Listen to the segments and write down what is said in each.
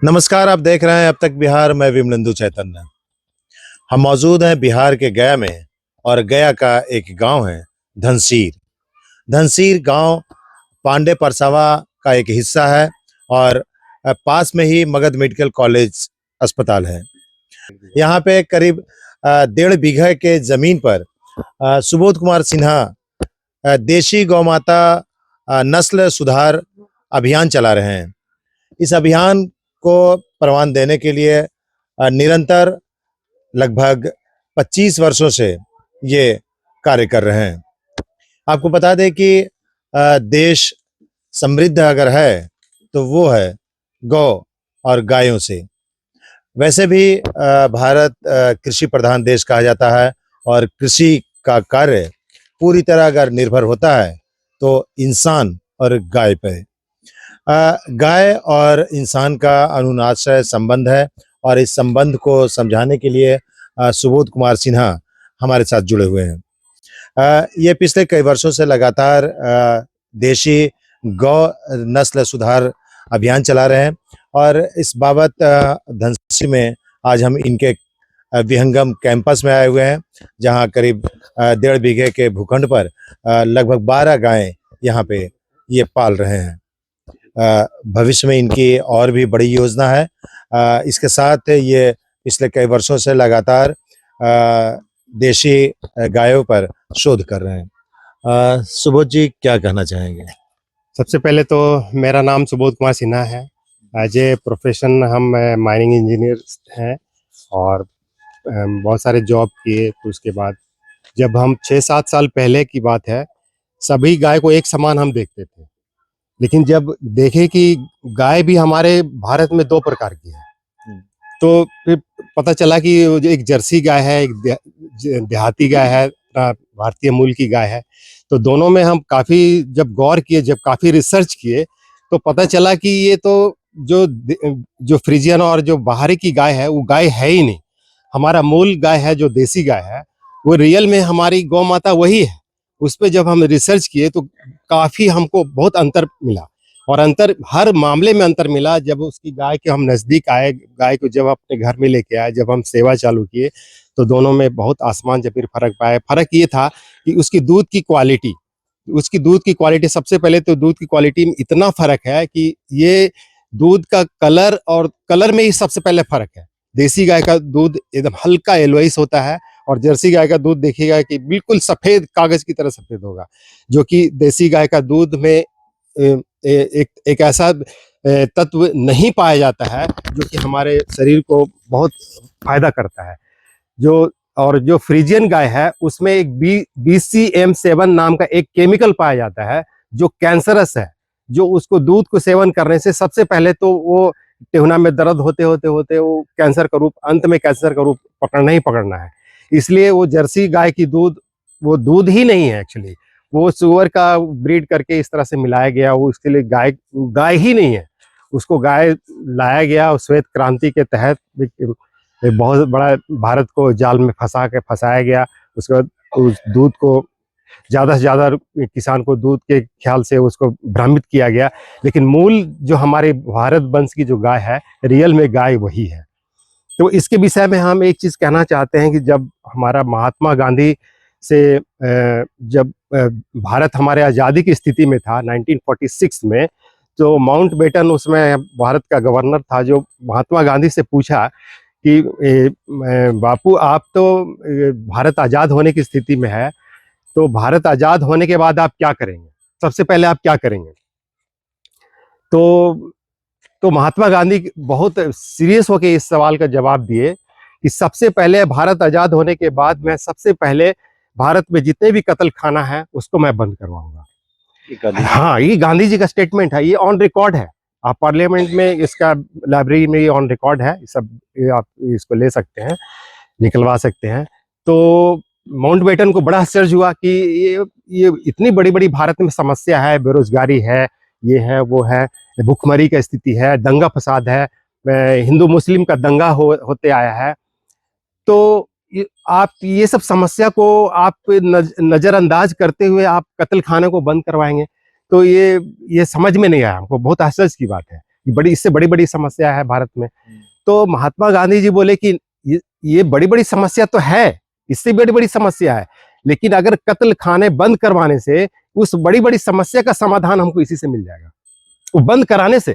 नमस्कार, आप देख रहे हैं अब तक बिहार। मैं विमलेंदु चैतन्य। हम मौजूद हैं बिहार के गया में और गया का एक गांव है धनसीर। धनसीर गांव पांडे परसावा का एक हिस्सा है और पास में ही मगध मेडिकल कॉलेज अस्पताल है। यहाँ पे करीब 1.5 बीघे के जमीन पर सुबोध कुमार सिन्हा देशी गौ माता नस्ल सुधार अभियान चला रहे हैं। इस अभियान को परवान देने के लिए निरंतर लगभग 25 वर्षों से ये कार्य कर रहे हैं। आपको बता दें कि देश समृद्ध अगर है तो वो है गौ और गायों से। वैसे भी भारत कृषि प्रधान देश कहा जाता है और कृषि का कार्य पूरी तरह अगर निर्भर होता है तो इंसान और गाय पे। गाय और इंसान का अनुनाश्रय संबंध है और इस संबंध को समझाने के लिए सुबोध कुमार सिन्हा हमारे साथ जुड़े हुए हैं। ये पिछले कई वर्षों से लगातार देशी गौ नस्ल सुधार अभियान चला रहे हैं और इस बाबत धनसीर में आज हम इनके विहंगम कैंपस में आए हुए हैं, जहां करीब 1.5 बीघे के भूखंड पर लगभग 12 गायें यहाँ पे ये पाल रहे हैं। भविष्य में इनकी और भी बड़ी योजना है। इसके साथ ये पिछले कई वर्षों से लगातार देशी गायों पर शोध कर रहे हैं। सुबोध जी, क्या कहना चाहेंगे? सबसे पहले तो मेरा नाम सुबोध कुमार सिन्हा है। एज ए प्रोफेशन हम माइनिंग इंजीनियर हैं और बहुत सारे जॉब किए। तो उसके बाद जब हम 6-7 साल पहले की बात है, सभी गाय को एक समान हम देखते थे, लेकिन जब देखे कि गाय भी हमारे भारत में 2 प्रकार की है, तो फिर पता चला कि जो एक जर्सी गाय है, एक देहाती गाय है, भारतीय मूल की गाय है। तो दोनों में हम काफ़ी जब गौर किए, जब काफ़ी रिसर्च किए, तो पता चला कि ये तो जो फ्रीजियन और जो बाहरी की गाय है वो गाय है ही नहीं। हमारा मूल गाय है, जो देसी गाय है, वो रियल में हमारी गौ माता वही है। उस पर जब हम रिसर्च किए तो काफ़ी हमको बहुत अंतर मिला और अंतर हर मामले में अंतर मिला। जब उसकी गाय के हम नज़दीक आए, गाय को जब अपने घर में लेके आए, जब हम सेवा चालू किए, तो दोनों में बहुत आसमान जमीन फर्क पाया। फर्क ये था कि उसकी दूध की क्वालिटी सबसे पहले तो दूध की क्वालिटी में इतना फर्क है कि ये दूध का कलर और कलर में ही सबसे पहले फर्क है। देसी गाय का दूध एकदम हल्का येलोइश होता है और जर्सी गाय का दूध देखिएगा कि बिल्कुल सफेद, कागज की तरह सफेद होगा, जो कि देसी गाय का दूध में एक ऐसा तत्व नहीं पाया जाता है जो कि हमारे शरीर को बहुत फायदा करता है। जो फ्रीजियन गाय है उसमें एक BCM7 नाम का एक केमिकल पाया जाता है जो कैंसरस है, जो उसको दूध को सेवन करने से सबसे पहले तो वो टेहुना में दर्द होते होते होते वो कैंसर का रूप, अंत में कैंसर का रूप पकड़ना ही पकड़ना है। इसलिए वो जर्सी गाय की दूध वो दूध ही नहीं है, एक्चुअली वो सुअर का ब्रीड करके इस तरह से मिलाया गया, वो उसके लिए गाय ही नहीं है। उसको गाय लाया गया और श्वेत क्रांति के तहत बहुत बड़ा भारत को जाल में फंसाया गया। उसके बाद उस दूध को ज़्यादा से ज़्यादा किसान को दूध के ख्याल से उसको भ्रमित किया गया, लेकिन मूल जो हमारे भारत वंश की जो गाय है, रियल में गाय वही है। तो इसके विषय में हम एक चीज़ कहना चाहते हैं कि जब हमारा महात्मा गांधी से जब भारत हमारे आज़ादी की स्थिति में था 1946 में, तो माउंट बेटन उसमें भारत का गवर्नर था, जो महात्मा गांधी से पूछा कि बापू, आप तो भारत आज़ाद होने की स्थिति में है, तो भारत आज़ाद होने के बाद आप क्या करेंगे, सबसे पहले आप क्या करेंगे? तो महात्मा गांधी बहुत सीरियस होकर इस सवाल का जवाब दिए कि सबसे पहले भारत आज़ाद होने के बाद मैं सबसे पहले भारत में जितने भी कत्ल खाना है उसको मैं बंद करवाऊंगा। हाँ, ये गांधी जी का स्टेटमेंट है, ये ऑन रिकॉर्ड है। आप पार्लियामेंट में इसका लाइब्रेरी में ये ऑन रिकॉर्ड है, सब आप इसको ले सकते हैं, निकलवा सकते हैं। तो माउंट बेटन को बड़ा आश्चर्य हुआ कि ये इतनी बड़ी बड़ी भारत में समस्या है, बेरोजगारी है, ये है वो है, भुखमरी का स्थिति है, दंगा फसाद है, हिंदू मुस्लिम का दंगा होते आया है, तो आप ये सब समस्या को आप नज़रअंदाज करते हुए आप कत्ल खाने को बंद करवाएंगे? तो ये समझ में नहीं आया हमको, बहुत आश्चर्य की बात है। बड़ी, इससे बड़ी बड़ी समस्या है भारत में। तो महात्मा गांधी जी बोले कि ये बड़ी बड़ी समस्या तो है, इससे बड़ी बड़ी समस्या है, लेकिन अगर कत्ल खाने बंद करवाने से उस बड़ी बड़ी समस्या का समाधान हमको इसी से मिल जाएगा, वो बंद कराने से।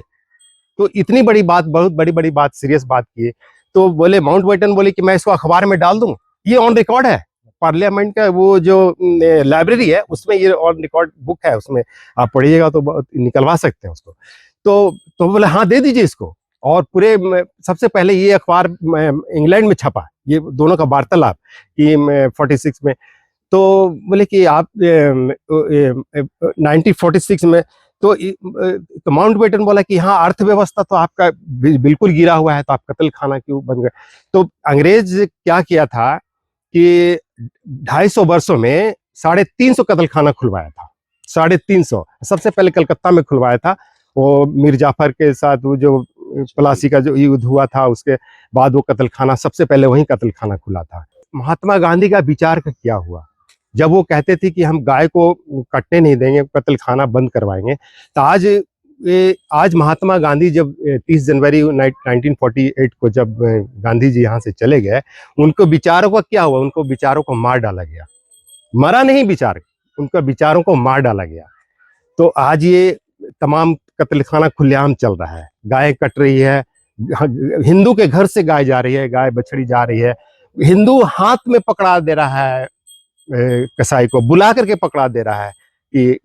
तो इतनी बड़ी बात, बहुत बड़ी बड़ी बात, सीरियस बात की। तो बोले, माउंटबेटन बोले कि मैं इसको अखबार में डाल दूं, ये ऑन रिकॉर्ड है, पार्लियामेंट का वो जो लाइब्रेरी है उसमें ये ऑन रिकॉर्ड बुक है, उसमें आप पढ़िएगा तो निकलवा सकते हैं उसको। तो बोले हाँ दे दीजिए इसको। और पूरे सबसे पहले ये अखबार इंग्लैंड में छपा, ये दोनों का वार्तालाप कि 46 में। तो बोले कि आप 1946 में तो माउंटबेटन बोला कि हाँ अर्थव्यवस्था तो आपका बिल्कुल गिरा हुआ है, तो आप कत्ल खाना क्यों बन गए। तो अंग्रेज क्या किया था कि 250 वर्षों में 350 कत्ल खाना खुलवाया था, 350। सबसे पहले कलकत्ता में खुलवाया था, वो मीर जाफर के साथ वो जो प्लासी का जो युद्ध हुआ था, उसके बाद वो कत्ल खाना सबसे पहले वहीं कत्ल खाना खुला था। महात्मा गांधी का विचार का क्या हुआ, जब वो कहते थे कि हम गाय को कटने नहीं देंगे, कत्ल खाना बंद करवाएंगे, तो आज महात्मा गांधी जब 30 जनवरी 1948 को जब गांधी जी यहाँ से चले गए, उनको विचारों का क्या हुआ, उनको विचारों को मार डाला गया। मरा नहीं विचार, उनका विचारों को मार डाला गया। तो आज ये तमाम कत्ल खाना खुलेआम चल रहा है, गाय कट रही है, हिंदू के घर से गाय जा रही है, गाय बछड़ी जा रही है, हिंदू हाथ में पकड़ा दे रहा है, कसाई को बुला करके पकड़ा दे रहा है कि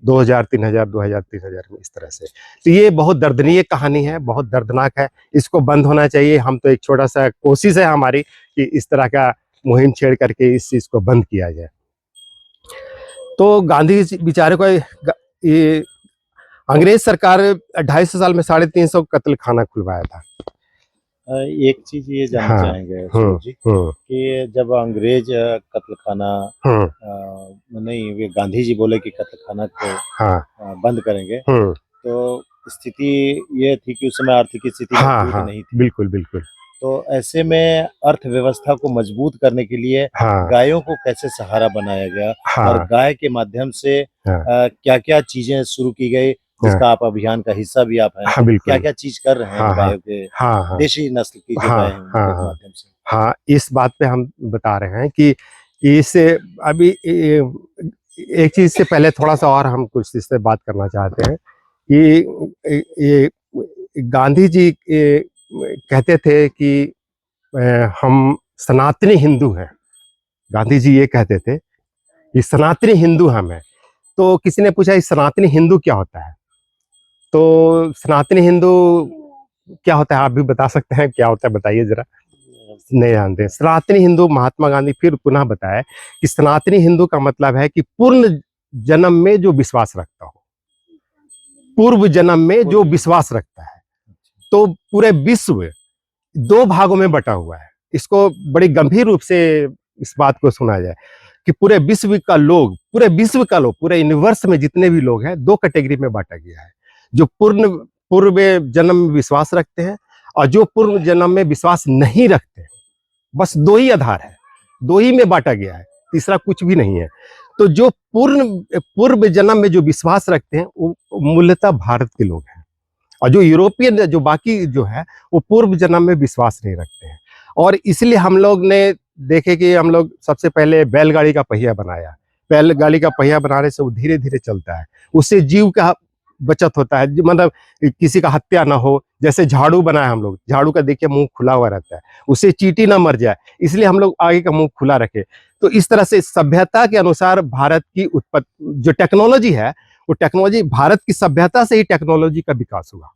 2000 3000 2000 3000 में, इस तरह से। तो ये बहुत दर्दनीय कहानी है, बहुत दर्दनाक है, इसको बंद होना चाहिए। हम तो एक छोटा सा कोशिश है हमारी कि इस तरह का मुहिम छेड़ करके इस चीज को बंद किया जाए। तो गांधी बेचारे को ये अंग्रेज सरकार 250 साल में 350 कत्ल खाना खुलवाया था। एक चीज ये जानना हाँ, चाहेंगे सूरज जी कि जब अंग्रेज कत्ल खाना नहीं, वे गांधी जी बोले कि कत्ल खाना को बंद करेंगे, तो स्थिति ये थी कि उस समय आर्थिक स्थिति मजबूत नहीं थी। बिल्कुल बिल्कुल। तो ऐसे में अर्थव्यवस्था को मजबूत करने के लिए गायों को कैसे सहारा बनाया गया, और गाय के माध्यम से क्या क्या चीजें शुरू की गई, जिसका आप अभियान का हिस्सा भी आप हैं, क्या क्या चीज कर रहे हैं गायों के, देशी नस्ल की जो गाय हैं उनके माध्यम से। हाँ, इस बात पे हम बता रहे हैं कि इससे अभी एक चीज से पहले थोड़ा सा और हम कुछ इससे बात करना चाहते हैं कि ये गांधी जी कहते थे कि हम सनातनी हिंदू हैं। गांधी जी ये कहते थे कि सनातनी हिंदू हम हैं। तो किसी ने पूछा सनातनी हिंदू क्या होता है, तो सनातनी हिंदू क्या होता है आप भी बता सकते हैं, क्या होता है बताइए जरा। नहीं जानते सनातनी हिंदू। महात्मा गांधी फिर पुनः बताया कि सनातनी हिंदू का मतलब है कि पूर्ण जन्म में जो विश्वास रखता हो, पूर्व जन्म में जो विश्वास रखता है। तो पूरे विश्व 2 भागों में बटा हुआ है। इसको बड़ी गंभीर रूप से इस बात को सुना जाए कि पूरे विश्व का लोग, पूरे यूनिवर्स में जितने भी लोग हैं 2 कैटेगरी में बांटा गया है। जो पूर्व जन्म में विश्वास रखते हैं और जो पूर्व जन्म में विश्वास नहीं रखते हैं। बस 2 ही आधार है, 2 ही में बांटा गया है, तीसरा कुछ भी नहीं है। तो जो पूर्व जन्म में जो विश्वास रखते हैं वो मूलतः भारत के लोग हैं, और जो यूरोपियन जो बाकी जो है वो पूर्व जन्म में विश्वास नहीं रखते हैं। और इसलिए हम लोग ने देखे कि हम लोग सबसे पहले बैलगाड़ी का पहिया बनाया। बैलगाड़ी का पहिया बनाने से वो धीरे धीरे चलता है, उससे जीव का बचत होता है, मतलब किसी का हत्या ना हो। जैसे झाड़ू बनाया हम लोग, झाड़ू का देखिए मुंह खुला हुआ रहता है, उससे चींटी ना मर जाए, इसलिए हम लोग आगे का मुंह खुला रखे। तो इस तरह से सभ्यता के अनुसार भारत की उत्पत्ति जो टेक्नोलॉजी है, वो टेक्नोलॉजी भारत की सभ्यता से ही टेक्नोलॉजी का विकास हुआ।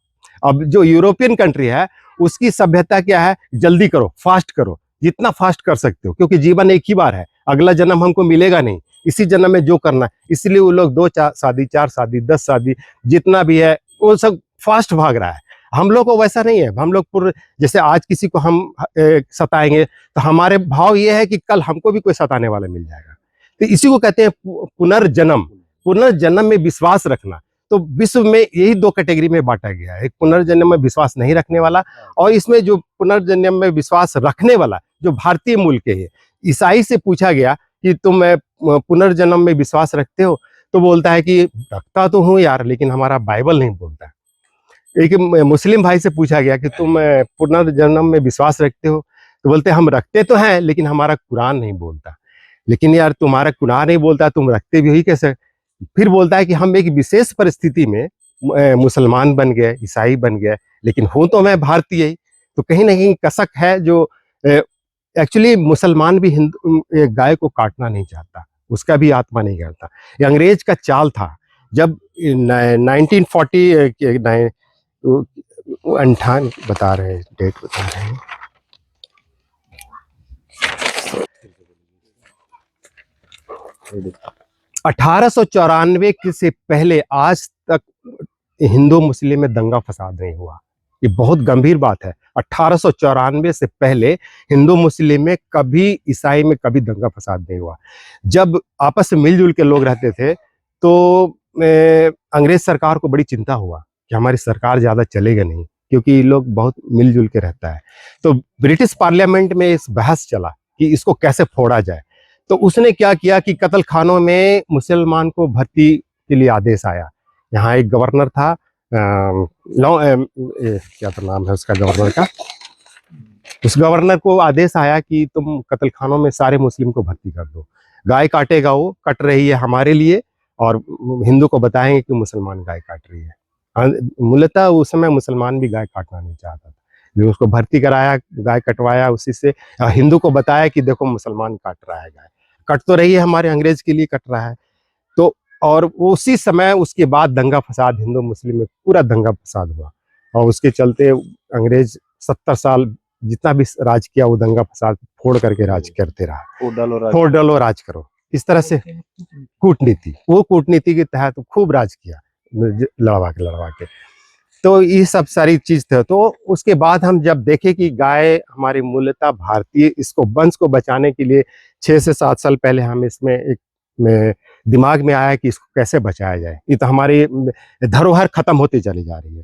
अब जो यूरोपियन कंट्री है उसकी सभ्यता क्या है, जल्दी करो, फास्ट करो, जितना फास्ट कर सकते हो, क्योंकि जीवन एक ही बार है, अगला जन्म हमको मिलेगा नहीं, इसी जन्म में जो करना है। इसलिए वो लोग 2 शादी 4 शादी 10 शादी जितना भी है वो सब फास्ट भाग रहा है। हम लोग को वैसा नहीं है। हम लोग जैसे आज किसी को हम सताएंगे तो हमारे भाव ये है कि कल हमको भी कोई सताने वाला मिल जाएगा। तो इसी को कहते हैं पुनर्जन्म। पुनर्जन्म में विश्वास रखना। तो विश्व में यही 2 कैटेगरी में बांटा गया है, एक पुनर्जन्म में विश्वास नहीं रखने वाला, और इसमें जो पुनर्जन्म में विश्वास रखने वाला जो भारतीय मूल के है। ईसाई से पूछा गया कि तुम पुनर्जन्म में विश्वास रखते हो, तो बोलता है कि रखता तो हूँ यार, लेकिन हमारा बाइबल नहीं बोलता। एक मुस्लिम भाई से पूछा गया कि तुम पुनर्जन्म में विश्वास रखते हो? तो बोलते हम रखते तो हैं, लेकिन हमारा कुरान नहीं बोलता। लेकिन यार तुम्हारा कुरान नहीं बोलता, तुम रखते भी ही कैसे? फिर बोलता है कि हम एक विशेष परिस्थिति में मुसलमान बन गए, ईसाई बन गए, लेकिन हूं तो मैं भारतीय ही। तो कहीं ना कहीं कसक है जो एक्चुअली मुसलमान भी हिंदू गाय को काटना नहीं चाहता, उसका भी आत्मा नहीं करता। ये अंग्रेज का चाल था। जब 1940 अंठान बता रहे हैं, डेट बता रहे हैं, 1894 से पहले आज तक हिंदू मुस्लिम में दंगा फसाद नहीं हुआ। ये बहुत गंभीर बात है। 1894 से पहले हिंदू मुस्लिम में कभी, ईसाई में कभी दंगा फसाद नहीं हुआ। जब आपस में मिलजुल के लोग रहते थे तो अंग्रेज सरकार को बड़ी चिंता हुआ कि हमारी सरकार ज़्यादा चलेगा नहीं, क्योंकि ये लोग बहुत मिलजुल के रहता है। तो ब्रिटिश पार्लियामेंट में इस बहस चला कि इसको कैसे फोड़ा जाए। तो उसने क्या किया कि कत्ल खानों में मुसलमान को भर्ती के लिए आदेश आया। यहाँ एक गवर्नर था, क्या तो नाम है उसका गवर्नर का, उस गवर्नर को आदेश आया कि तुम कत्ल खानों में सारे मुस्लिम को भर्ती कर दो। गाय काटेगा वो, कट रही है हमारे लिए, और हिंदू को बताएंगे कि मुसलमान गाय काट रही है। मूलतः उस समय मुसलमान भी गाय काटना नहीं चाहता था, लेकिन उसको भर्ती कराया, गाय कटवाया उसी से। हिंदू को बताया कि देखो मुसलमान काट रहा है गाय, कट तो रही है हमारे, अंग्रेज के लिए कट रहा है। तो और उसी समय उसके बाद दंगा फसाद हिंदू मुस्लिम में पूरा दंगा फसाद हुआ, और उसके चलते अंग्रेज 70 साल जितना भी राज किया वो दंगा फसाद फोड़ करके राज करते रहा। फोड़ डालो राज करो, इस तरह से कूटनीति, वो कूटनीति के तहत खूब राज किया, लड़वा के। तो ये सब सारी चीज थे। तो उसके बाद हम जब देखे कि गाय हमारी मूलतः भारतीय, इसको वंश को बचाने के लिए 6 से 7 साल पहले हम इसमें एक में दिमाग में आया कि इसको कैसे बचाया जाए, ये तो हमारी धरोहर खत्म होती चली जा रही है।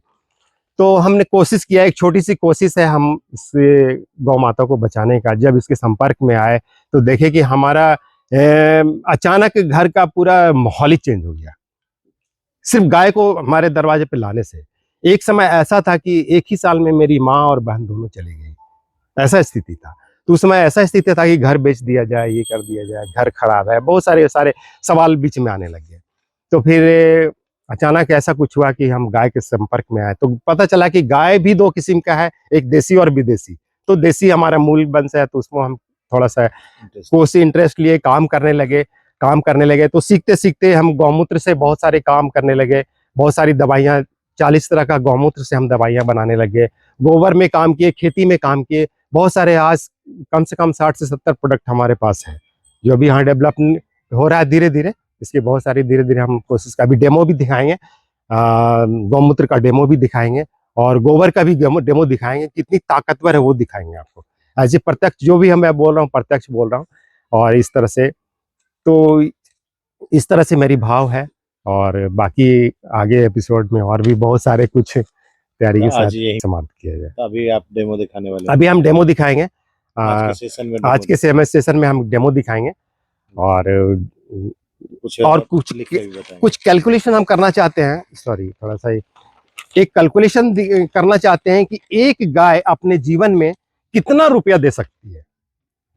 तो हमने कोशिश किया, एक छोटी सी कोशिश है हम इससे गौ माता को बचाने का। जब इसके संपर्क में आए तो देखे कि हमारा अचानक घर का पूरा माहौल ही चेंज हो गया, सिर्फ गाय को हमारे दरवाजे पे लाने से। एक समय ऐसा था कि एक ही साल में मेरी माँ और बहन दोनों चली गई, ऐसा स्थिति था। तो उस समय ऐसा स्थिति था कि घर बेच दिया जाए, ये कर दिया जाए, घर खराब है, बहुत सारे सारे सवाल बीच में आने लगे। तो फिर अचानक ऐसा कुछ हुआ कि हम गाय के संपर्क में आए, तो पता चला कि गाय भी 2 किस्म का है, एक देसी और विदेशी। तो देसी हमारा मूल वंश है, तो उसमें हम थोड़ा सा कोसी इंटरेस्ट लिए काम करने लगे। तो सीखते सीखते हम गौमूत्र से बहुत सारे काम करने लगे, बहुत सारी दवाइयाँ, 40 तरह का गौमूत्र से हम दवाइयाँ बनाने लगे, गोबर में काम किए, खेती में काम किए, बहुत सारे। आज कम से कम 60 से 70 प्रोडक्ट हमारे पास है, जो अभी यहाँ डेवलप हो रहा है धीरे धीरे। इसकी बहुत सारी धीरे धीरे हम कोशिश का, अभी डेमो भी दिखाएंगे, गौमूत्र का डेमो भी दिखाएंगे, और गोबर का भी डेमो दिखाएंगे, कितनी ताकतवर है वो दिखाएंगे आपको। ऐसे प्रत्यक्ष जो भी मैं बोल रहा हूँ, प्रत्यक्ष बोल रहा हूँ। और इस तरह से, तो इस तरह से मेरी भाव है। और बाकी आगे एपिसोड में और भी बहुत सारे कुछ तैयारी के साथ समाप्त किया जाए। तो अभी आप डेमो दिखाने वाले अभी हम डेमो दिखाएंगे, आज के सेशन में, आज के सेशन में हम डेमो दिखाएंगे। और कुछ कैलकुलेशन हम करना चाहते हैं, सॉरी थोड़ा सा एक कैलकुलेशन करना चाहते हैं कि एक गाय अपने जीवन में कितना रुपया दे सकती है।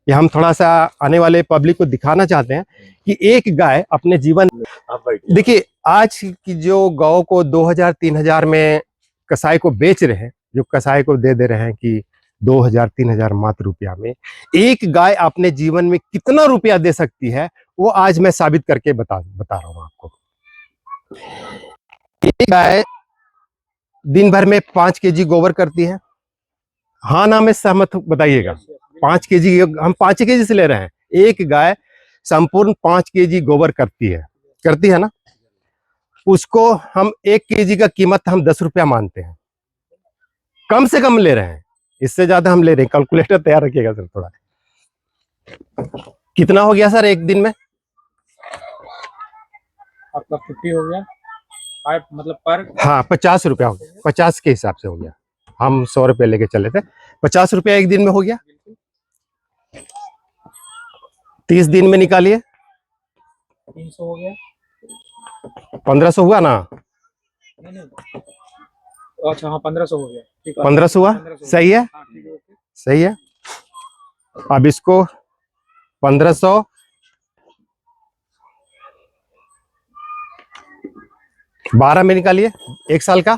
ये हम थोड़ा सा आने वाले पब्लिक को दिखाना चाहते हैं कि एक गाय अपने जीवन, देखिए आज की जो गौ को 2000-3000 में कसाई को बेच रहे हैं, जो कसाई को दे रहे हैं कि 2000-3000 मात्र रुपया में, एक गाय अपने जीवन में कितना रुपया दे सकती है, वो आज मैं साबित करके बता रहा हूं आपको। एक गाय दिन भर में 5 केजी गोबर करती है। हाँ ना में सहमत बताइएगा। 5 केजी, हम 5 केजी से ले रहे हैं। एक गाय संपूर्ण 5 केजी गोबर करती है ना। उसको हम 1 केजी का कीमत हम 10 रुपया मानते हैं, कम से कम ले रहे हैं, इससे ज्यादा हम ले रहे हैं। कैलकुलेटर तैयार रखिएगा सर थोड़ा। कितना हो गया सर एक दिन में? आपका 50 हो गया, 5 मतलब पर, हाँ 50 रुपया हो गया, 50 के हिसाब से हो गया। हम 100 रुपये लेके चले थे, 50 रुपया एक दिन में हो गया। 30 दिन में निकालिए, 300 हो गया, 1500 हुआ ना। अच्छा हाँ 1500 हो गया, ठीक है 1500 हुआ, 1500 सही है, हाँ ठीक है ओके। सही है। अब इसको 1500 12 में निकालिए, एक साल का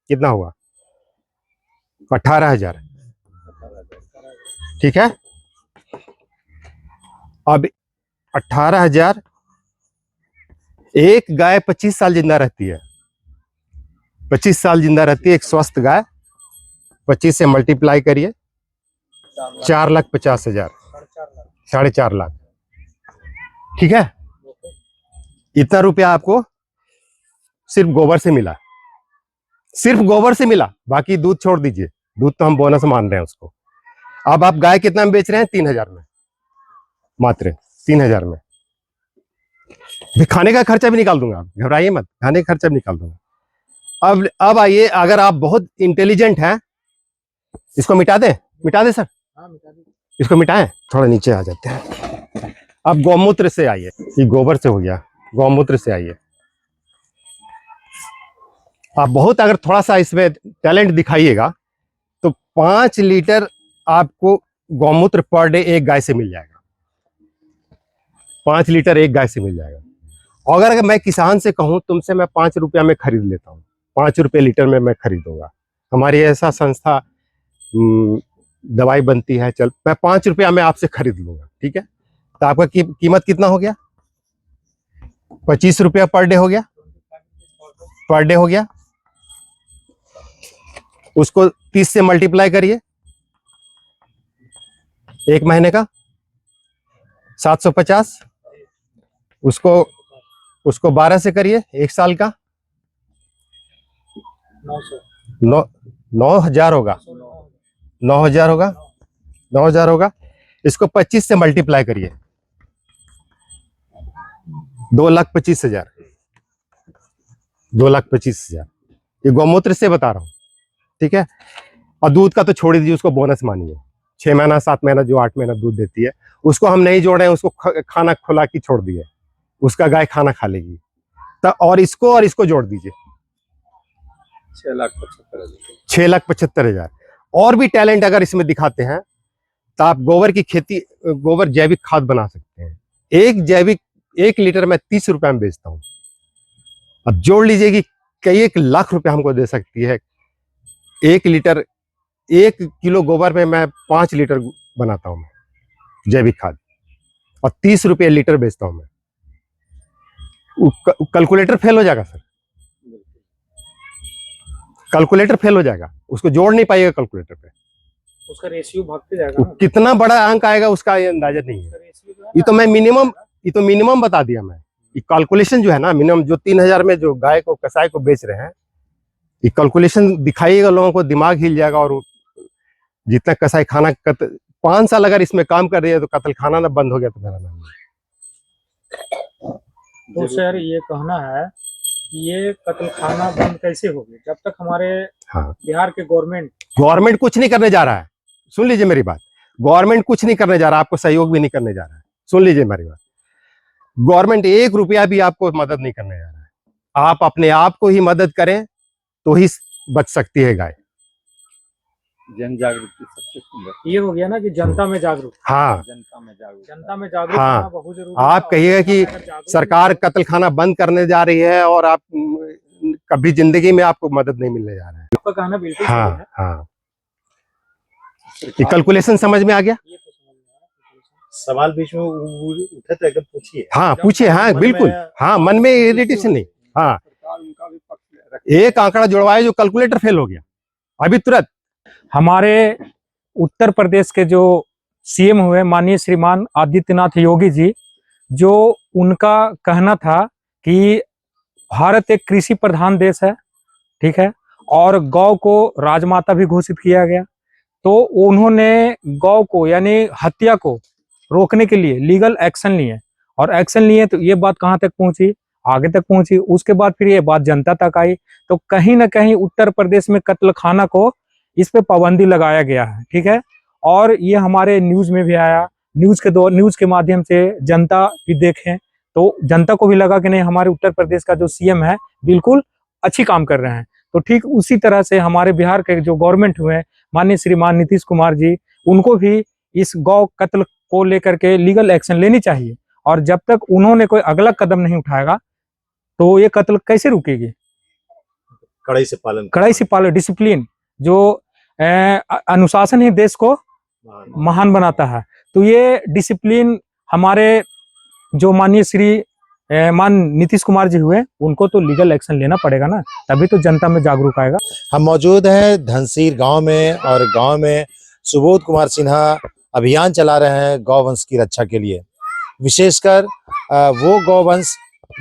कितना हुआ? 18,000, ठीक है। अब 18,000, एक गाय 25 साल जिंदा रहती है, 25 साल जिंदा रहती है एक स्वस्थ गाय। 25 से मल्टीप्लाई करिए, 4,50,000, 4.5 लाख, ठीक है। इतना रुपया आपको सिर्फ गोबर से मिला, सिर्फ गोबर से मिला, बाकी दूध छोड़ दीजिए, दूध तो हम बोनस मान रहे हैं उसको। अब आप गाय कितना में बेच रहे हैं? 3,000 में, मात्र 3,000 में। भी खाने का खर्चा भी निकाल दूंगा, घबराइए मत, खाने का खर्चा भी निकाल दूंगा। अब आइए, अगर आप बहुत इंटेलिजेंट हैं, इसको मिटा दें, मिटा दें सर, हाँ मिटा दीजिए। इसको मिटाएं, थोड़ा नीचे आ जाते हैं। अब गौमूत्र से आइए, ये गोबर से हो गया, गौमूत्र से आइए। आप बहुत अगर थोड़ा सा इसमें टैलेंट दिखाइएगा तो 5 लीटर आपको गौमूत्र पर डे एक गाय से मिल जाएगा, 5 लीटर एक गाय से मिल जाएगा। और अगर मैं किसान से कहूं तुमसे मैं 5 रुपया में खरीद लेता हूं, 5 रुपये लीटर में मैं खरीदूंगा, हमारी ऐसा संस्था दवाई बनती है, चल मैं 5 रुपया में आपसे खरीद लूंगा, ठीक है। तो आपका कीमत कितना हो गया? 25 रुपया पर डे हो गया, पर डे हो गया। उसको 30 से मल्टीप्लाई करिए, एक महीने का 750, उसको 12 से करिए, एक साल का 9,000 होगा, 9,000 होगा, 9,000 होगा। इसको 25 से मल्टीप्लाई करिए, 2,25,000, 2,25,000। ये गौमूत्र से बता रहा हूं, ठीक है। और दूध का तो छोड़ दीजिए, उसको बोनस मानिए, 6 महीना 7 महीना जो 8 महीना दूध देती है उसको हम नहीं जोड़ रहे हैं, उसको खाना खुला के छोड़ दिए, उसका गाय खाना खा लेगी। तो और इसको जोड़ दीजिए, 6,75,000। और भी टैलेंट अगर इसमें दिखाते हैं तो आप गोबर की खेती, गोबर जैविक खाद बना सकते हैं। एक लीटर में 30 रुपए में बेचता हूं। अब जोड़ लीजिए कि कई 1 लाख रुपए हमको दे सकती है। 1 किलो गोबर में मैं 5 लीटर बनाता हूं मैं जैविक खाद, और 30 रुपये लीटर बेचता हूं मैं। कैलकुलेटर फेल हो जाएगा सर, कैलकुलेटर फेल हो जाएगा, उसको जोड़ नहीं पाएगा कैलकुलेटर पे, उसका रेशियो भागते जाएगा ना, कितना बड़ा अंक आएगा उसका ये अंदाजा नहीं है। उसका ratio जो है ये तो ना, मैं मिनिमम बता दिया मैं। ये कैलकुलेशन जो है ना, मिनिमम जो 3,000 में जो गाय को कसाई को बेच रहे हैं, ये कैलकुलेशन दिखाइएगा, लोगों को दिमाग हिल जाएगा। और जितना कसाई खाना 5 साल अगर इसमें काम कर रही है तो कत्ल खाना ना बंद हो गया तो मेरा नाम नहीं। तो सर ये कहना है कि ये कत्ल खाना बंद कैसे होगी जब तक हमारे हाँ, बिहार के गवर्नमेंट कुछ नहीं करने जा रहा है। सुन लीजिए मेरी बात, गवर्नमेंट कुछ नहीं करने जा रहा, आपको सहयोग भी नहीं करने जा रहा है। सुन लीजिए मेरी बात, गवर्नमेंट 1 रुपया भी आपको मदद नहीं करने जा रहा है। आप अपने आप को ही मदद करें तो ही बच सकती है गाय। जन जागृति सबसे सुंदर, ये हो गया ना कि जनता में जागरूक, हाँ, जनता में जागरूक, जनता में जागरूक हाँ। होना बहुत जरूरी है। आप और कहिएगा कि जनता में अगर जागरूक सरकार नहीं कत्ल खाना बंद करने जा रही है और आप कभी जिंदगी में आपको मदद नहीं मिलने जा रहा है। हो, आपका कहना बिल्कुल सही हाँ है। हाँ, ये कैलकुलेशन समझ में आ गया। ये तो समझ में आया। सवाल बीच में उठे तो एकदम पूछिए। हाँ पूछिए, हाँ मन बिल्कुल, में- हाँ मन में इरिटेशन नहीं। हाँ, सरकार उनका भी पक्ष रख, एक आंकड़ा जुड़वाया जो कैलकुलेटर फेल हो गया अभी तुरंत। हमारे उत्तर प्रदेश के जो सीएम हुए माननीय श्रीमान आदित्यनाथ योगी जी, जो उनका कहना था कि भारत एक कृषि प्रधान देश है, ठीक है, और गौ को राजमाता भी घोषित किया गया। तो उन्होंने गौ को यानी हत्या को रोकने के लिए लीगल एक्शन लिए, और एक्शन लिए तो ये बात कहाँ तक पहुंची, आगे तक पहुंची। उसके बाद फिर ये बात जनता तक आई, तो कहीं ना कहीं उत्तर प्रदेश में कत्ल खाना को इस पे पाबंदी लगाया गया है, ठीक है। और ये हमारे न्यूज में भी आया, न्यूज के माध्यम से जनता भी देखें, तो जनता को भी लगा कि नहीं हमारे उत्तर प्रदेश का जो सीएम है बिल्कुल अच्छी काम कर रहे हैं। तो ठीक उसी तरह से हमारे बिहार के जो गवर्नमेंट हुए हैं, माननीय श्रीमान नीतीश कुमार जी, उनको भी इस गौ कत्ल को लेकर के लीगल एक्शन लेनी चाहिए। और जब तक उन्होंने कोई अगला कदम नहीं उठाएगा तो ये कत्ल कैसे रुकेगी। कड़ाई से पालन, डिसिप्लिन, जो अनुशासन ही देश को महान बनाता है। तो ये डिसिप्लिन हमारे जो माननीय श्री मान नीतीश कुमार जी हुए, उनको तो लीगल एक्शन लेना पड़ेगा ना, तभी तो जनता में जागरूक आएगा। हम मौजूद हैं धनसीर गांव में, और गांव में सुबोध कुमार सिन्हा अभियान चला रहे हैं गौवंश की रक्षा के लिए, विशेषकर वो गौवंश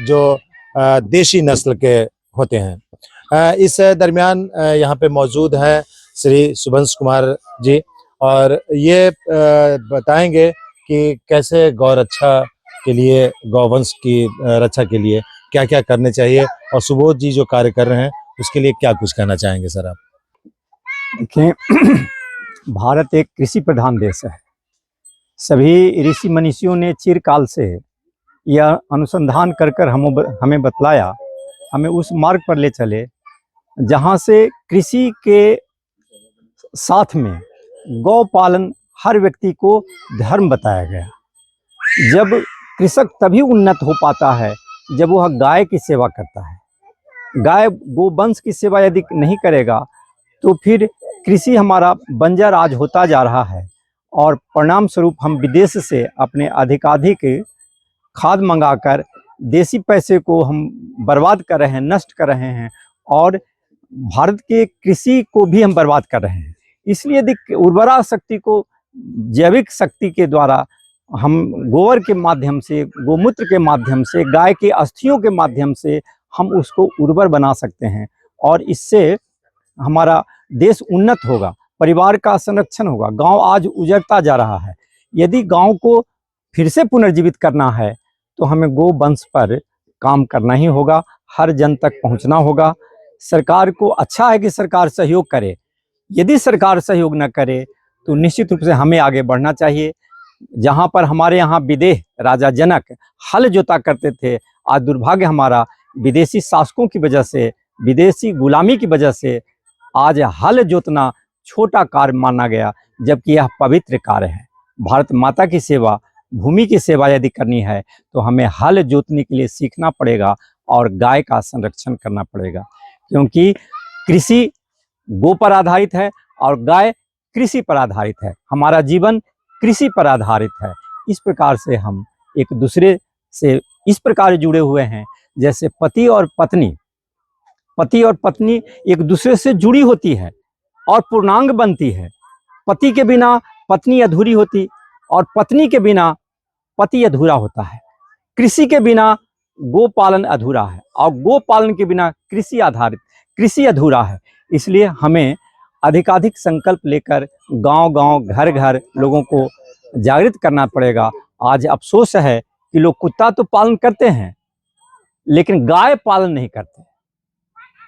जो देशी नस्ल के होते हैं। इस दरमियान यहाँ पे मौजूद हैं श्री सुबंश कुमार जी, और ये बताएंगे कि कैसे गौ रक्षा के लिए, गौवंश की रक्षा के लिए क्या क्या करने चाहिए, और सुबोध जी जो कार्य कर रहे हैं उसके लिए क्या कुछ कहना चाहेंगे सर आप। देखें, भारत एक कृषि प्रधान देश है। सभी ऋषि मनीषियों ने चिरकाल से यह अनुसंधान कर कर हमें बतलाया, हमें उस मार्ग पर ले चले जहाँ से कृषि के साथ में गौ पालन हर व्यक्ति को धर्म बताया गया। जब कृषक तभी उन्नत हो पाता है जब वह गाय की सेवा करता है। गाय गोवंश की सेवा यदि नहीं करेगा तो फिर कृषि हमारा बंजर आज होता जा रहा है, और परिणाम स्वरूप हम विदेश से अपने अधिकाधिक खाद मंगाकर देसी पैसे को हम बर्बाद कर रहे हैं, नष्ट कर रहे हैं, और भारत के कृषि को भी हम बर्बाद कर रहे हैं। इसलिए यदि उर्वरा शक्ति को जैविक शक्ति के द्वारा हम गोबर के माध्यम से, गोमूत्र के माध्यम से, गाय के अस्थियों के माध्यम से हम उसको उर्वर बना सकते हैं, और इससे हमारा देश उन्नत होगा, परिवार का संरक्षण होगा। गांव आज उजड़ता जा रहा है। यदि गांव को फिर से पुनर्जीवित करना है तो हमें गोवंश पर काम करना ही होगा, हर जन तक पहुंचना होगा। सरकार को अच्छा है कि सरकार सहयोग करे, यदि सरकार सहयोग न करे तो निश्चित रूप से हमें आगे बढ़ना चाहिए। जहाँ पर हमारे यहाँ विदेह राजा जनक हल जोता करते थे, आज दुर्भाग्य हमारा विदेशी शासकों की वजह से, विदेशी गुलामी की वजह से आज हल जोतना छोटा कार्य माना गया, जबकि यह पवित्र कार्य है। भारत माता की सेवा, भूमि की सेवा यदि करनी है तो हमें हल जोतने के लिए सीखना पड़ेगा और गाय का संरक्षण करना पड़ेगा, क्योंकि कृषि गो पर आधारित है और गाय कृषि पर आधारित है। हमारा जीवन कृषि पर आधारित है। इस प्रकार से हम एक दूसरे से इस प्रकार जुड़े हुए हैं जैसे पति और पत्नी एक दूसरे से जुड़ी होती है और पूर्णांग बनती है। पति के बिना पत्नी अधूरी होती और पत्नी के बिना पति अधूरा होता है। कृषि के बिना गो पालन अधूरा है और गो पालन के बिना कृषि अधूरा है। इसलिए हमें अधिकाधिक संकल्प लेकर गांव-गांव, घर-घर लोगों को जागृत करना पड़ेगा। आज अफसोस है कि लोग कुत्ता तो पालन करते हैं लेकिन गाय पालन नहीं करते,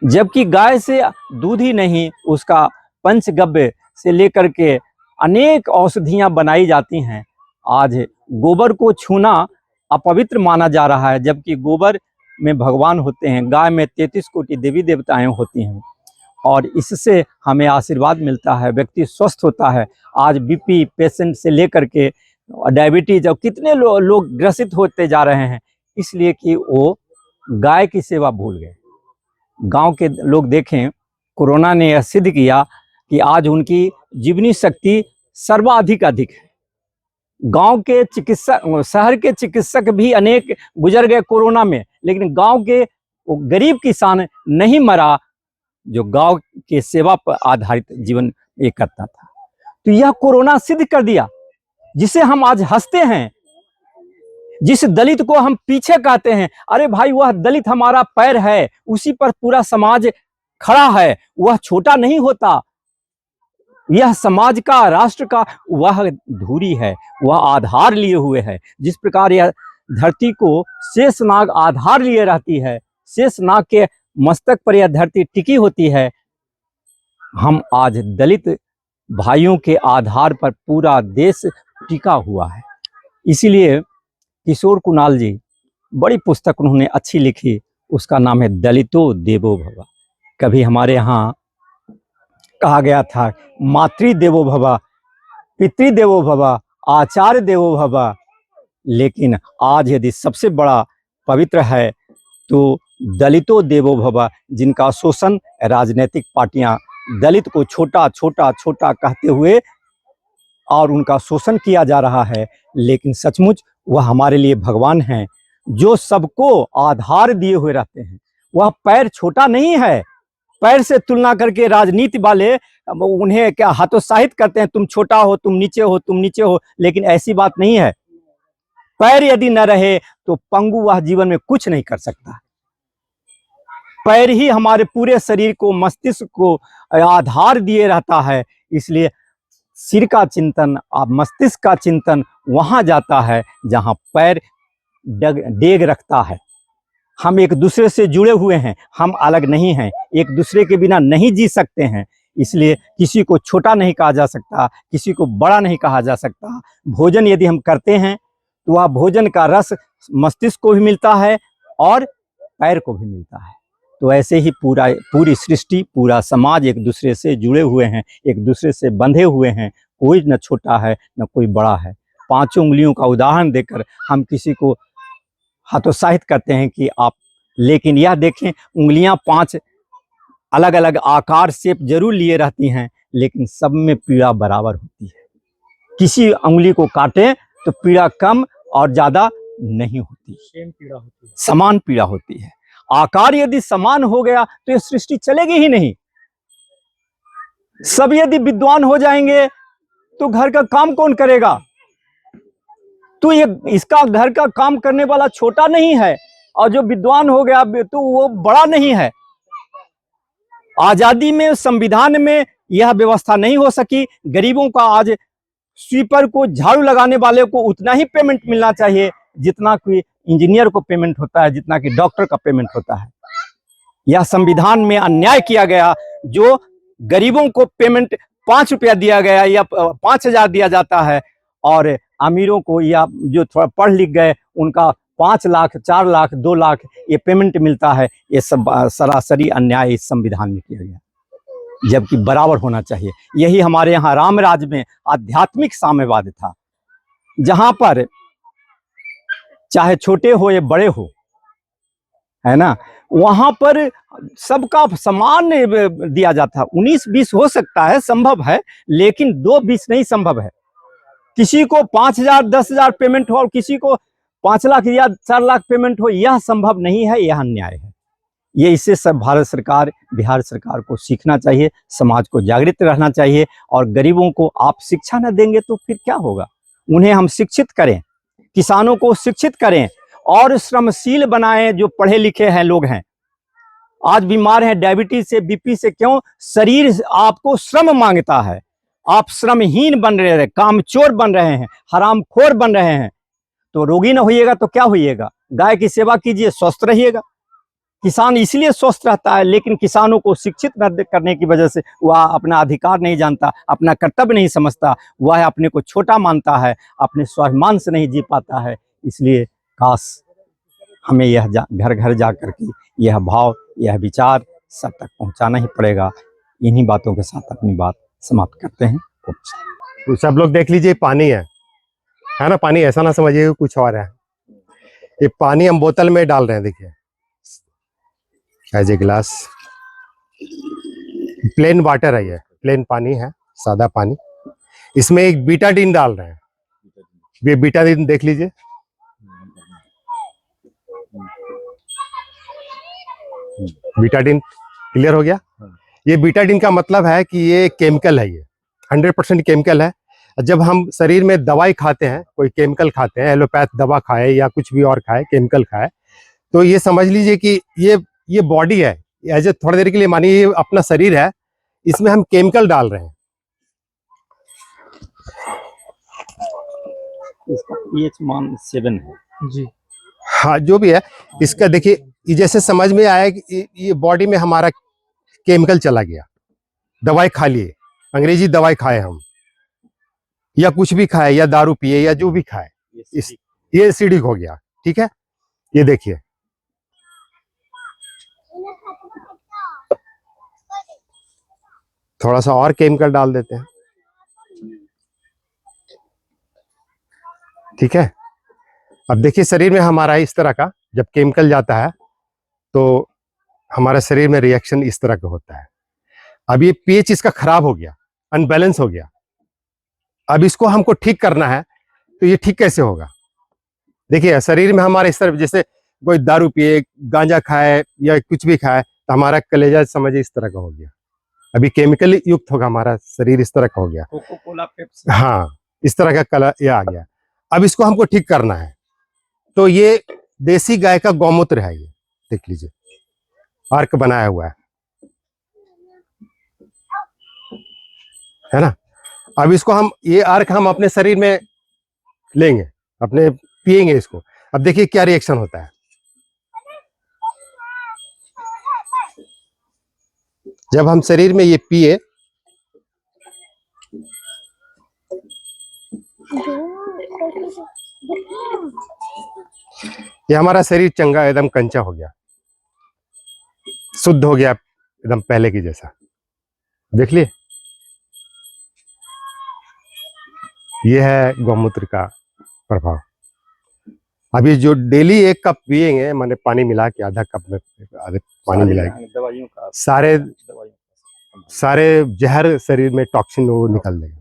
जबकि गाय से दूध ही नहीं, उसका पंचगव्य से लेकर के अनेक औषधियां बनाई जाती हैं। आज गोबर को छूना अपवित्र माना जा रहा है, जबकि गोबर में भगवान होते हैं, गाय में 33 कोटि देवी देवताएं होती हैं और इससे हमें आशीर्वाद मिलता है, व्यक्ति स्वस्थ होता है। आज बीपी पेशेंट से लेकर के डायबिटीज और कितने लोग ग्रसित होते जा रहे हैं, इसलिए कि वो गाय की सेवा भूल गए। गांव के लोग देखें, कोरोना ने यह सिद्ध किया कि आज उनकी जीवनी शक्ति सर्वाधिक अधिक है। गांव के चिकित्सक, शहर के चिकित्सक भी अनेक गुजर गए कोरोना में, लेकिन गांव के वो गरीब किसान नहीं मरा जो गांव के सेवा पर आधारित जीवन ये करता था। तो यह कोरोना सिद्ध कर दिया, जिसे हम आज हंसते हैं, जिस दलित को हम पीछे कहते हैं, अरे भाई वह दलित हमारा पैर है, उसी पर पूरा समाज खड़ा है, वह छोटा नहीं होता, यह समाज का, राष्ट्र का वह धुरी है, वह आधार लिए हुए है। जिस प्रकार यह धरती को शेषनाग आधार लिए रहती है, शेषनाग के मस्तक पर यह धरती टिकी होती है, हम आज दलित भाइयों के आधार पर पूरा देश टिका हुआ है। इसीलिए किशोर कुणाल जी, बड़ी पुस्तक उन्होंने अच्छी लिखी, उसका नाम है दलितो देवो भव। कभी हमारे यहाँ कहा गया था मातृदेवो भव, पितृदेवो भव, आचार्य देवो भव, लेकिन आज यदि सबसे बड़ा पवित्र है तो दलितों देवो भव, जिनका शोषण राजनीतिक पार्टियां दलित को छोटा छोटा छोटा कहते हुए और उनका शोषण किया जा रहा है। लेकिन सचमुच वह हमारे लिए भगवान हैं, जो सबको आधार दिए हुए रहते हैं। वह पैर छोटा नहीं है। पैर से तुलना करके राजनीति वाले उन्हें क्या हतोत्साहित करते हैं, तुम छोटा हो, तुम नीचे हो, तुम नीचे हो, लेकिन ऐसी बात नहीं है। पैर यदि न रहे तो पंगु वह जीवन में कुछ नहीं कर सकता। पैर ही हमारे पूरे शरीर को, मस्तिष्क को आधार दिए रहता है। इसलिए सिर का चिंतन और मस्तिष्क का चिंतन वहां जाता है जहां पैर डेग रखता है। हम एक दूसरे से जुड़े हुए हैं, हम अलग नहीं हैं, एक दूसरे के बिना नहीं जी सकते हैं। इसलिए किसी को छोटा नहीं कहा जा सकता, किसी को बड़ा नहीं कहा जा सकता। भोजन यदि हम करते हैं तो वह भोजन का रस मस्तिष्क को भी मिलता है और पैर को भी मिलता है। तो ऐसे ही पूरी सृष्टि, पूरा समाज एक दूसरे से जुड़े हुए हैं, एक दूसरे से बंधे हुए हैं। कोई न छोटा है न कोई बड़ा है। पांचों उंगलियों का उदाहरण देकर हम किसी को हतोत्साहित करते हैं कि आप, लेकिन यह देखें उंगलियां 5 अलग अलग आकार शेप जरूर लिए रहती हैं, लेकिन सब में पीड़ा बराबर होती है। किसी उंगली को काटें तो पीड़ा कम और ज्यादा नहीं होती, सेम पीड़ा होती है, समान पीड़ा होती है। आकार यदि समान हो गया तो ये सृष्टि चलेगी ही नहीं। सब यदि विद्वान हो जाएंगे तो घर का काम कौन करेगा? तो ये इसका घर का काम करने वाला छोटा नहीं है, और जो विद्वान हो गया तो वो बड़ा नहीं है। आजादी में, संविधान में यह व्यवस्था नहीं हो सकी। गरीबों का आज स्वीपर को, झाड़ू लगाने वाले को उतना ही पेमेंट मिलना चाहिए जितना कि इंजीनियर को पेमेंट होता है, जितना कि डॉक्टर का पेमेंट होता है। यह संविधान में अन्याय किया गया। जो गरीबों को पेमेंट 5 रुपया दिया गया या 5,000 दिया जाता है, और अमीरों को या जो थोड़ा पढ़ लिख गए उनका 5 लाख, 4 लाख, 2 लाख ये पेमेंट मिलता है। ये सब सरासरी अन्याय इस संविधान में किया गया, जबकि बराबर होना चाहिए। यही हमारे यहाँ राम राज्य में आध्यात्मिक साम्यवाद था, जहां पर चाहे छोटे हो या बड़े हो, है ना, वहां पर सबका समान दिया जाता है। 19-20 हो सकता है, संभव है, लेकिन 2-20 नहीं संभव है। किसी को 5,000, 10,000 पेमेंट हो और किसी को 5 लाख या 4 लाख पेमेंट हो, यह संभव नहीं है, यह अन्याय है। ये इससे सब भारत सरकार, बिहार सरकार को सीखना चाहिए, समाज को जागृत रहना चाहिए। और गरीबों को आप शिक्षा न देंगे तो फिर क्या होगा? उन्हें हम शिक्षित करें, किसानों को शिक्षित करें और श्रमशील बनाएं। जो पढ़े लिखे हैं लोग हैं, आज बीमार हैं डायबिटीज से, बीपी से। क्यों? शरीर आपको श्रम मांगता है। आप श्रमहीन बन रहे हैं, कामचोर बन रहे हैं, हरामखोर बन रहे हैं। तो रोगी न होइएगा तो क्या होइएगा? गाय की सेवा कीजिए, स्वस्थ रहिएगा। किसान इसलिए स्वस्थ रहता है, लेकिन किसानों को शिक्षित न करने की वजह से वह अपना अधिकार नहीं जानता, अपना कर्तव्य नहीं समझता, वह अपने को छोटा मानता है, अपने स्वाभिमान से नहीं जी पाता है। इसलिए काश हमें यह घर घर जा करके यह भाव, यह विचार सब तक पहुंचाना ही पड़ेगा। इन्हीं बातों के साथ अपनी बात समाप्त करते हैं। तो सब लोग देख लीजिए, पानी है ना? पानी ऐसा ना समझिए कुछ और है। ये पानी हम बोतल में डाल रहे हैं, देखिए as a glass. Plain water है, ये प्लेन पानी है, सादा पानी। इसमें एक बीटाडीन डाल रहे हैं। ये बीटाडीन देख लीजिए, बीटाडीन क्लियर हो गया। ये बीटाडीन का मतलब है कि ये केमिकल है, ये 100% केमिकल है। जब हम शरीर में दवाई खाते हैं, कोई केमिकल खाते हैं, एलोपैथ दवा खाए या कुछ भी और खाए, केमिकल खाए, तो ये समझ लीजिए कि ये बॉडी है, एज ए थोड़ी देर के लिए मानिए ये अपना शरीर है, इसमें हम केमिकल डाल रहे हैं। इसका pH मान 7 है जी। हाँ, जो भी है इसका देखिए, ये जैसे समझ में आया कि ये बॉडी में हमारा केमिकल चला गया। दवाई खा लिए, अंग्रेजी दवाई खाए हम, या कुछ भी खाए, या दारू पिए, या जो भी खाए, ये एसिडिक हो गया। ठीक है, ये देखिए थोड़ा सा और केमिकल डाल देते हैं। ठीक है, अब देखिए शरीर में हमारा इस तरह का जब केमिकल जाता है तो हमारे शरीर में रिएक्शन इस तरह का होता है। अब ये पीएच इसका खराब हो गया, अनबैलेंस हो गया। अब इसको हमको ठीक करना है, तो ये ठीक कैसे होगा? देखिए शरीर में हमारे इस तरह, जैसे कोई दारू पिए, गांजा खाए या कुछ भी खाए तो हमारा कलेजा समझिए इस तरह का हो गया। अभी केमिकल युक्त होगा, हमारा शरीर इस तरह का हो गया। Coca Cola Pepsi. हाँ, इस तरह का कलर ये आ गया। अब इसको हमको ठीक करना है, तो ये देसी गाय का गौमूत्र है, ये देख लीजिए अर्क बनाया हुआ है ना। अब इसको हम, ये अर्क हम अपने शरीर में लेंगे, अपने पिएंगे इसको। अब देखिए क्या रिएक्शन होता है। जब हम शरीर में ये पिए, ये हमारा शरीर चंगा एकदम कंचा हो गया, शुद्ध हो गया एकदम पहले की जैसा। देख लिए, ये है गौमूत्र का प्रभाव। अभी जो डेली 1 कप पिएंगे, माने पानी मिला के आधा कप में आधे पानी मिला के, दवाइयों का सारे दवाइयों का सारे जहर शरीर में टॉक्सिन वो निकल देगा।